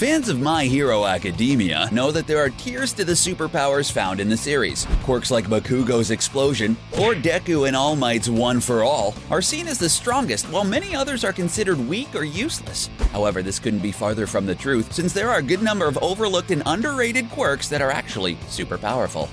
Fans of My Hero Academia know that there are tiers to the superpowers found in the series. Quirks like Bakugo's explosion, or Deku and All Might's One for All, are seen as the strongest, while many others are considered weak or useless. However, this couldn't be farther from the truth, since there are a good number of overlooked and underrated quirks that are actually super powerful.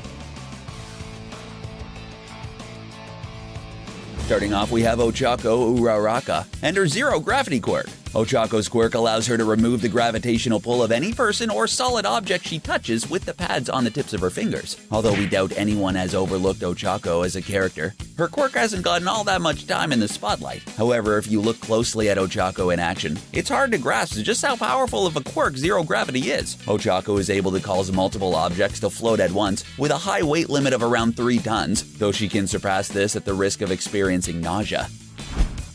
Starting off, we have Ochako Uraraka and her zero-gravity quirk. Ochako's quirk allows her to remove the gravitational pull of any person or solid object she touches with the pads on the tips of her fingers. Although we doubt anyone has overlooked Ochako as a character, her quirk hasn't gotten all that much time in the spotlight. However, if you look closely at Ochako in action, it's hard to grasp just how powerful of a quirk zero gravity is. Ochako is able to cause multiple objects to float at once with a high weight limit of around 3 tons, though she can surpass this at the risk of experiencing nausea.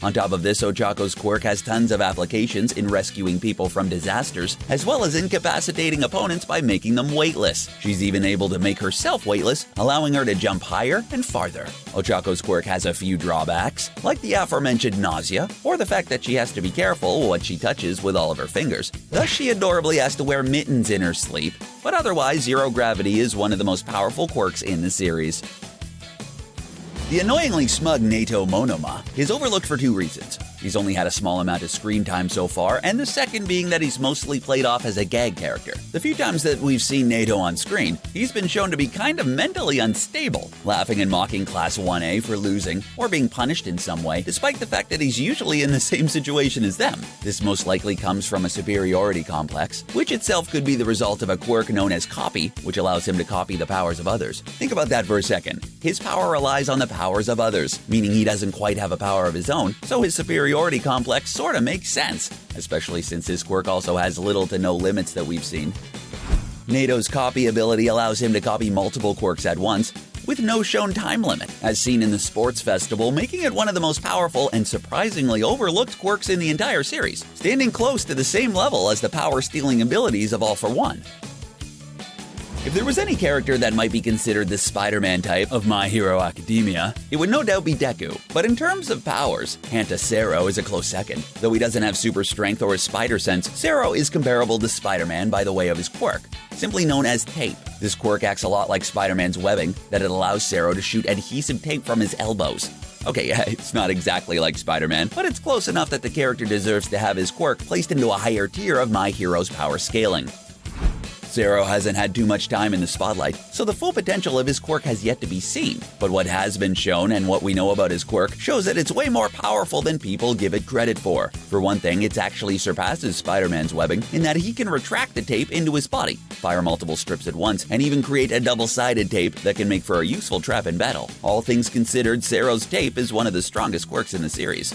On top of this, Ochako's quirk has tons of applications in rescuing people from disasters, as well as incapacitating opponents by making them weightless. She's even able to make herself weightless, allowing her to jump higher and farther. Ochako's quirk has a few drawbacks, like the aforementioned nausea, or the fact that she has to be careful what she touches with all of her fingers. Thus, she adorably has to wear mittens in her sleep, but otherwise, zero gravity is one of the most powerful quirks in the series. The annoyingly smug NATO Monoma is overlooked for 2 reasons. He's only had a small amount of screen time so far, and the second being that he's mostly played off as a gag character. The few times that we've seen NATO on screen, he's been shown to be kind of mentally unstable, laughing and mocking Class 1A for losing, or being punished in some way, despite the fact that he's usually in the same situation as them. This most likely comes from a superiority complex, which itself could be the result of a quirk known as copy, which allows him to copy the powers of others. Think about that for a second. His power relies on the powers of others, meaning he doesn't quite have a power of his own, so his superiority complex sorta makes sense, especially since his quirk also has little to no limits that we've seen. NATO's copy ability allows him to copy multiple quirks at once, with no shown time limit, as seen in the Sports Festival, making it one of the most powerful and surprisingly overlooked quirks in the entire series, standing close to the same level as the power-stealing abilities of All for One. If there was any character that might be considered the Spider-Man type of My Hero Academia, it would no doubt be Deku. But in terms of powers, Hanta Sero is a close second. Though he doesn't have super strength or a spider sense, Sero is comparable to Spider-Man by the way of his quirk, simply known as tape. This quirk acts a lot like Spider-Man's webbing, that it allows Sero to shoot adhesive tape from his elbows. Okay, yeah, it's not exactly like Spider-Man, but it's close enough that the character deserves to have his quirk placed into a higher tier of My Hero's power scaling. Sero hasn't had too much time in the spotlight, so the full potential of his quirk has yet to be seen. But what has been shown and what we know about his quirk shows that it's way more powerful than people give it credit for. For one thing, it actually surpasses Spider-Man's webbing in that he can retract the tape into his body, fire multiple strips at once, and even create a double-sided tape that can make for a useful trap in battle. All things considered, Sero's tape is one of the strongest quirks in the series.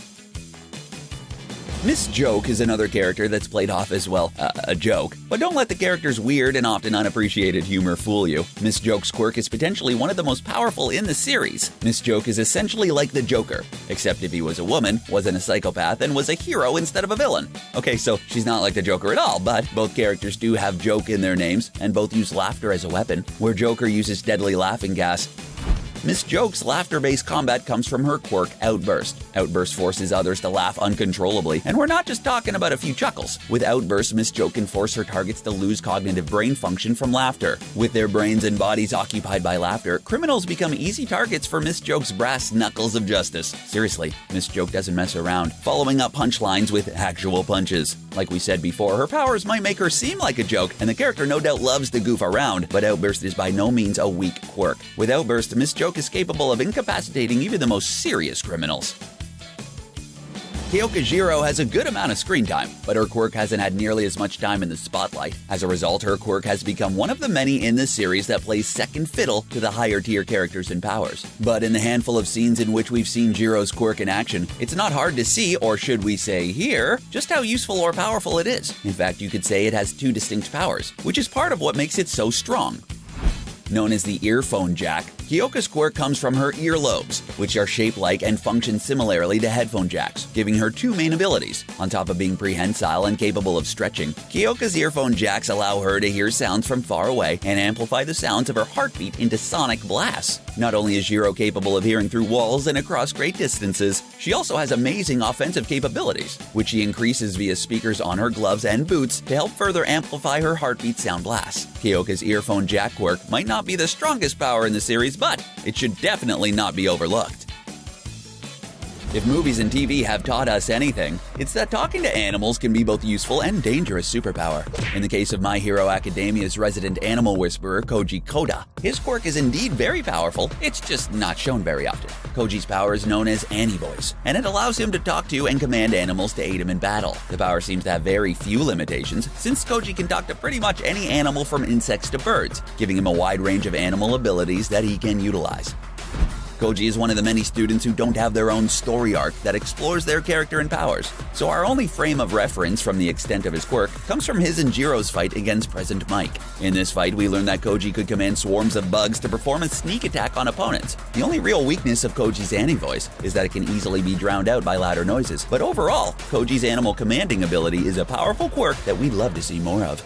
Miss Joke is another character that's played off as, well, a joke. But don't let the character's weird and often unappreciated humor fool you. Miss Joke's quirk is potentially one of the most powerful in the series. Miss Joke is essentially like the Joker, except if he was a woman, wasn't a psychopath, and was a hero instead of a villain. Okay, so she's not like the Joker at all, but both characters do have joke in their names, and both use laughter as a weapon, where Joker uses deadly laughing gas. Miss Joke's laughter-based combat comes from her quirk, Outburst. Outburst forces others to laugh uncontrollably, and we're not just talking about a few chuckles. With Outburst, Miss Joke can force her targets to lose cognitive brain function from laughter. With their brains and bodies occupied by laughter, criminals become easy targets for Miss Joke's brass knuckles of justice. Seriously, Miss Joke doesn't mess around, following up punchlines with actual punches. Like we said before, her powers might make her seem like a joke, and the character no doubt loves to goof around, but Outburst is by no means a weak quirk. With Outburst, Miss Joke is capable of incapacitating even the most serious criminals. Kyokujiro has a good amount of screen time, but her quirk hasn't had nearly as much time in the spotlight. As a result, her quirk has become one of the many in this series that plays second fiddle to the higher tier characters and powers. But in the handful of scenes in which we've seen Jiro's quirk in action, it's not hard to see, or should we say hear, just how useful or powerful it is. In fact, you could say it has 2 distinct powers, which is part of what makes it so strong. Known as the Earphone Jack, Kyoka's quirk comes from her earlobes, which are shaped like and function similarly to headphone jacks, giving her two main abilities. On top of being prehensile and capable of stretching, Kyoka's earphone jacks allow her to hear sounds from far away and amplify the sounds of her heartbeat into sonic blasts. Not only is Hiro capable of hearing through walls and across great distances, she also has amazing offensive capabilities, which she increases via speakers on her gloves and boots to help further amplify her heartbeat sound blasts. Kyoka's Earphone Jack quirk might not be the strongest power in the series, but it should definitely not be overlooked. If movies and TV have taught us anything, it's that talking to animals can be both useful and dangerous superpower. In the case of My Hero Academia's resident animal whisperer, Koji Koda, his quirk is indeed very powerful, it's just not shown very often. Koji's power is known as Ani-Voice, and it allows him to talk to and command animals to aid him in battle. The power seems to have very few limitations, since Koji can talk to pretty much any animal from insects to birds, giving him a wide range of animal abilities that he can utilize. Koji is one of the many students who don't have their own story arc that explores their character and powers, so our only frame of reference from the extent of his quirk comes from his and Jiro's fight against Present Mike. In this fight, we learn that Koji could command swarms of bugs to perform a sneak attack on opponents. The only real weakness of Koji's Ani-Voice is that it can easily be drowned out by louder noises, but overall, Koji's animal commanding ability is a powerful quirk that we'd love to see more of.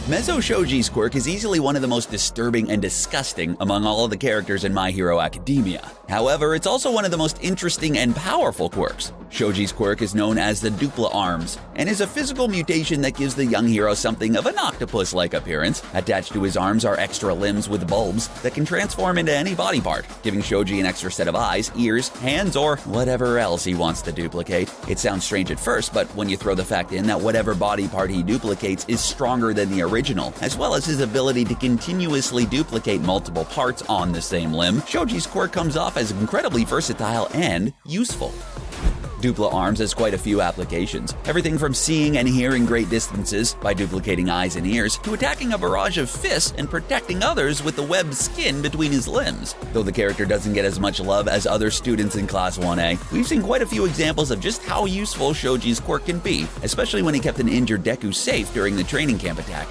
Mezzo Shoji's quirk is easily one of the most disturbing and disgusting among all of the characters in My Hero Academia. However, it's also one of the most interesting and powerful quirks. Shoji's quirk is known as the Dupla Arms, and is a physical mutation that gives the young hero something of an octopus-like appearance. Attached to his arms are extra limbs with bulbs that can transform into any body part, giving Shoji an extra set of eyes, ears, hands, or whatever else he wants to duplicate. It sounds strange at first, but when you throw the fact in that whatever body part he duplicates is stronger than the original, as well as his ability to continuously duplicate multiple parts on the same limb, Shoji's quirk comes off as incredibly versatile and useful. Dupla Arms has quite a few applications, everything from seeing and hearing great distances by duplicating eyes and ears, to attacking a barrage of fists and protecting others with the webbed skin between his limbs. Though the character doesn't get as much love as other students in Class 1A, we've seen quite a few examples of just how useful Shoji's quirk can be, especially when he kept an injured Deku safe during the training camp attack.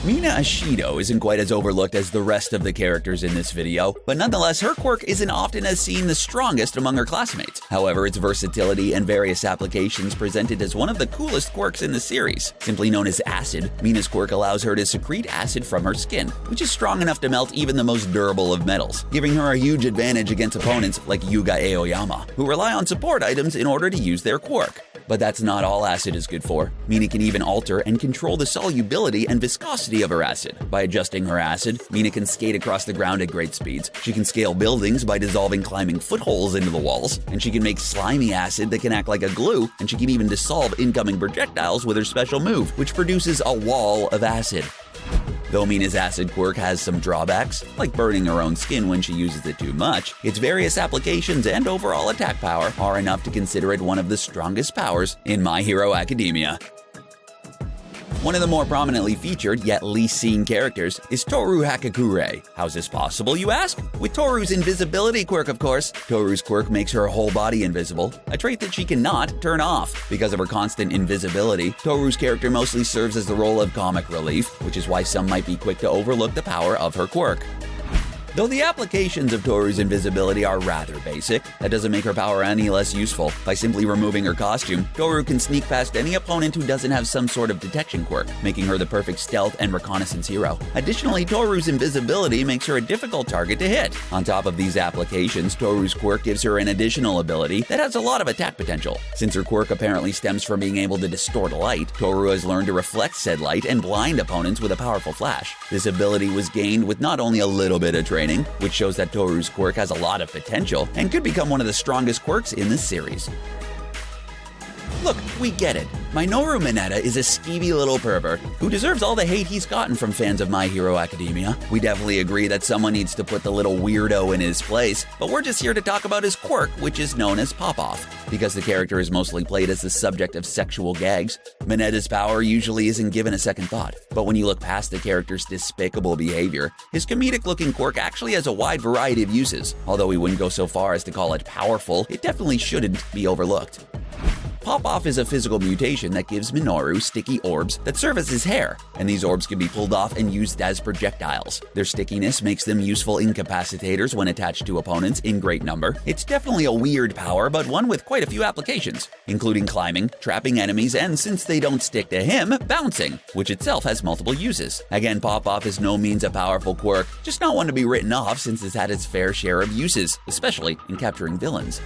Mina Ashido isn't quite as overlooked as the rest of the characters in this video, but nonetheless her quirk isn't often as seen the strongest among her classmates. However, its versatility and various applications present it as one of the coolest quirks in the series. Simply known as acid, Mina's quirk allows her to secrete acid from her skin, which is strong enough to melt even the most durable of metals, giving her a huge advantage against opponents like Yuga Aoyama, who rely on support items in order to use their quirk. But that's not all acid is good for. Mina can even alter and control the solubility and viscosity of her acid. By adjusting her acid, Mina can skate across the ground at great speeds. She can scale buildings by dissolving climbing footholes into the walls, and she can make slimy acid that can act like a glue, and she can even dissolve incoming projectiles with her special move, which produces a wall of acid. Though Mina's acid quirk has some drawbacks, like burning her own skin when she uses it too much, its various applications and overall attack power are enough to consider it one of the strongest powers in My Hero Academia. One of the more prominently featured, yet least seen characters is Toru Hakakure. How's this possible, you ask? With Toru's invisibility quirk, of course. Toru's quirk makes her whole body invisible, a trait that she cannot turn off. Because of her constant invisibility, Toru's character mostly serves as the role of comic relief, which is why some might be quick to overlook the power of her quirk. Though the applications of Toru's invisibility are rather basic, that doesn't make her power any less useful. By simply removing her costume, Toru can sneak past any opponent who doesn't have some sort of detection quirk, making her the perfect stealth and reconnaissance hero. Additionally, Toru's invisibility makes her a difficult target to hit. On top of these applications, Toru's quirk gives her an additional ability that has a lot of attack potential. Since her quirk apparently stems from being able to distort light, Toru has learned to reflect said light and blind opponents with a powerful flash. This ability was gained with not only a little bit of training, which shows that Toru's quirk has a lot of potential and could become one of the strongest quirks in this series. Look, we get it. Minoru Mineta is a skeevy little pervert who deserves all the hate he's gotten from fans of My Hero Academia. We definitely agree that someone needs to put the little weirdo in his place, but we're just here to talk about his quirk, which is known as Pop-Off. Because the character is mostly played as the subject of sexual gags, Mineta's power usually isn't given a second thought. But when you look past the character's despicable behavior, his comedic-looking quirk actually has a wide variety of uses. Although we wouldn't go so far as to call it powerful, it definitely shouldn't be overlooked. Pop-Off is a physical mutation that gives Minoru sticky orbs that serve as his hair, and these orbs can be pulled off and used as projectiles. Their stickiness makes them useful incapacitators when attached to opponents in great number. It's definitely a weird power, but one with quite a few applications, including climbing, trapping enemies, and since they don't stick to him, bouncing, which itself has multiple uses. Again, Pop-Off is no means a powerful quirk, just not one to be written off since it's had its fair share of uses, especially in capturing villains.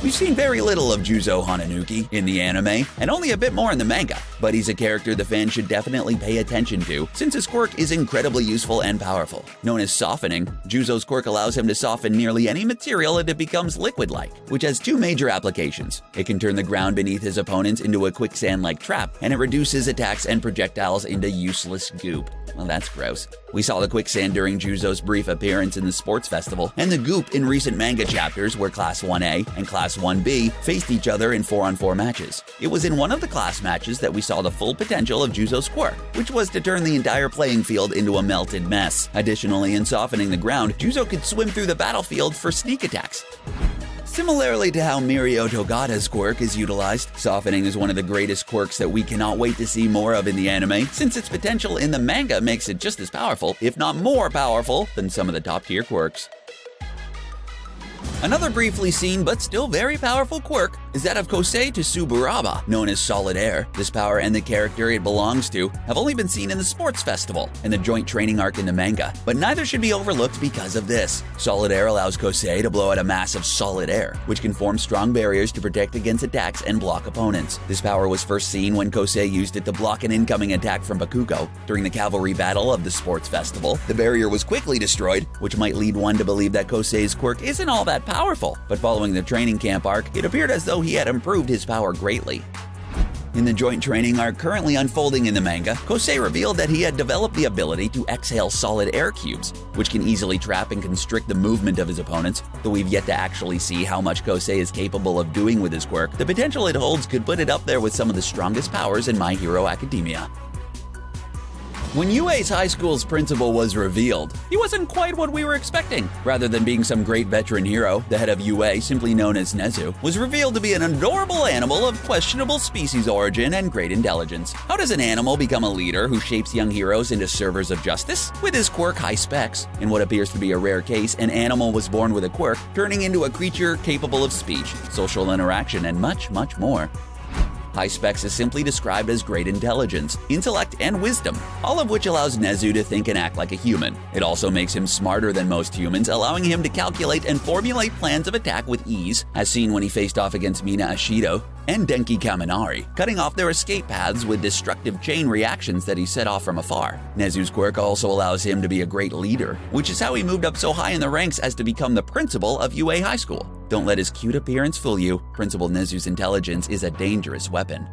We've seen very little of Juzo Hananuki in the anime, and only a bit more in the manga, but he's a character the fans should definitely pay attention to, since his quirk is incredibly useful and powerful. Known as softening, Juzo's quirk allows him to soften nearly any material and it becomes liquid-like, which has two major applications. It can turn the ground beneath his opponents into a quicksand-like trap, and it reduces attacks and projectiles into useless goop. Well, that's gross. We saw the quicksand during Juzo's brief appearance in the sports festival, and the goop in recent manga chapters where Class 1A and Class 1B faced each other in 4-on-4 matches. It was in one of the class matches that we saw the full potential of Juzo's quirk, which was to turn the entire playing field into a melted mess. Additionally, in softening the ground, Juzo could swim through the battlefield for sneak attacks. Similarly to how Mirio Togata's quirk is utilized, softening is one of the greatest quirks that we cannot wait to see more of in the anime, since its potential in the manga makes it just as powerful, if not more powerful, than some of the top-tier quirks. Another briefly seen but still very powerful quirk is that of Kosei to Tsuburaba, known as Solid Air. This power and the character it belongs to have only been seen in the sports festival and the joint training arc in the manga, but neither should be overlooked because of this. Solid Air allows Kosei to blow out a mass of solid air, which can form strong barriers to protect against attacks and block opponents. This power was first seen when Kosei used it to block an incoming attack from Bakugo during the cavalry battle of the sports festival. The barrier was quickly destroyed, which might lead one to believe that Kosei's quirk isn't all that powerful, but following the training camp arc, it appeared as though he had improved his power greatly. In the joint training arc currently unfolding in the manga, Kosei revealed that he had developed the ability to exhale solid air cubes, which can easily trap and constrict the movement of his opponents. Though we've yet to actually see how much Kosei is capable of doing with his quirk, the potential it holds could put it up there with some of the strongest powers in My Hero Academia. When UA's high school's principal was revealed, he wasn't quite what we were expecting. Rather than being some great veteran hero, the head of UA, simply known as Nezu, was revealed to be an adorable animal of questionable species origin and great intelligence. How does an animal become a leader who shapes young heroes into servers of justice? With his quirk High Specs. In what appears to be a rare case, an animal was born with a quirk, turning into a creature capable of speech, social interaction, and much, much more. High Specs is simply described as great intelligence, intellect, and wisdom, all of which allows Nezu to think and act like a human. It also makes him smarter than most humans, allowing him to calculate and formulate plans of attack with ease, as seen when he faced off against Mina Ashido and Denki Kaminari, cutting off their escape paths with destructive chain reactions that he set off from afar. Nezu's quirk also allows him to be a great leader, which is how he moved up so high in the ranks as to become the principal of UA High School. Don't let his cute appearance fool you. Principal Nezu's intelligence is a dangerous weapon.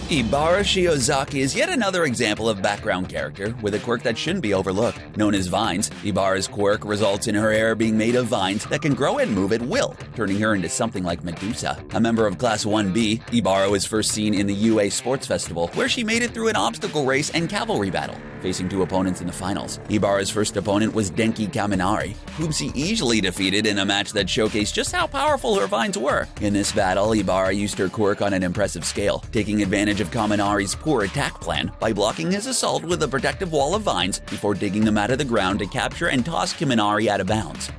Ibarra Shiozaki is yet another example of background character with a quirk that shouldn't be overlooked. Known as vines, Ibarra's quirk results in her hair being made of vines that can grow and move at will, turning her into something like Medusa. A member of Class 1B, Ibarra was first seen in the UA Sports Festival, where she made it through an obstacle race and cavalry battle, facing two opponents in the finals. Ibarra's first opponent was Denki Kaminari, whom she easily defeated in a match that showcased just how powerful her vines were. In this battle, Ibarra used her quirk on an impressive scale, taking advantage of Kaminari's poor attack plan by blocking his assault with a protective wall of vines before digging them out of the ground to capture and toss Kaminari out of bounds.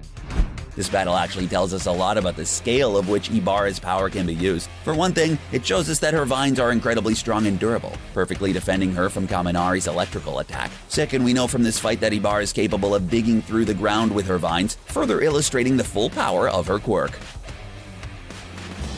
This battle actually tells us a lot about the scale of which Ibarra's power can be used. For one thing, it shows us that her vines are incredibly strong and durable, perfectly defending her from Kaminari's electrical attack. Second, we know from this fight that Ibarra is capable of digging through the ground with her vines, further illustrating the full power of her quirk.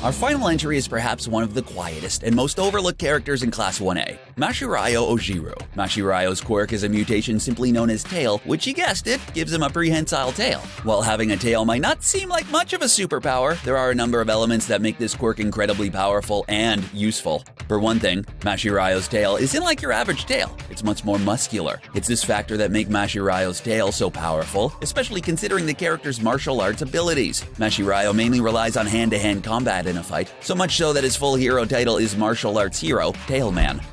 Our final entry is perhaps one of the quietest and most overlooked characters in Class 1A, Mashirayo Ojiro. Mashirayo's quirk is a mutation simply known as tail, which, you guessed it, gives him a prehensile tail. While having a tail might not seem like much of a superpower, there are a number of elements that make this quirk incredibly powerful and useful. For one thing, Mashirayo's tail isn't like your average tail. It's much more muscular. It's this factor that makes Mashirayo's tail so powerful, especially considering the character's martial arts abilities. Mashirayo mainly relies on hand-to-hand combat in a fight, so much so that his full hero title is Martial Arts Hero, Tailman.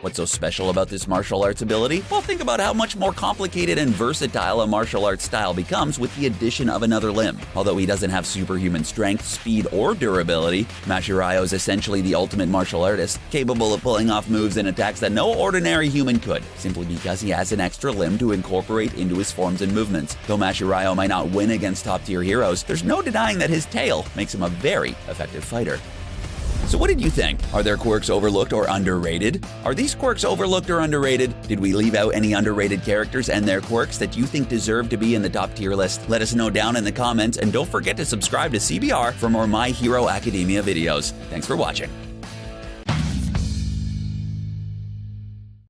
What's so special about this martial arts ability? Well, think about how much more complicated and versatile a martial arts style becomes with the addition of another limb. Although he doesn't have superhuman strength, speed, or durability, Mashirao is essentially the ultimate martial artist, capable of pulling off moves and attacks that no ordinary human could, simply because he has an extra limb to incorporate into his forms and movements. Though Mashirao might not win against top-tier heroes, there's no denying that his tail makes him a very effective fighter. So what did you think? Are their quirks overlooked or underrated? Are these quirks overlooked or underrated? Did we leave out any underrated characters and their quirks that you think deserve to be in the top tier list? Let us know down in the comments, and don't forget to subscribe to CBR for more My Hero Academia videos. Thanks for watching.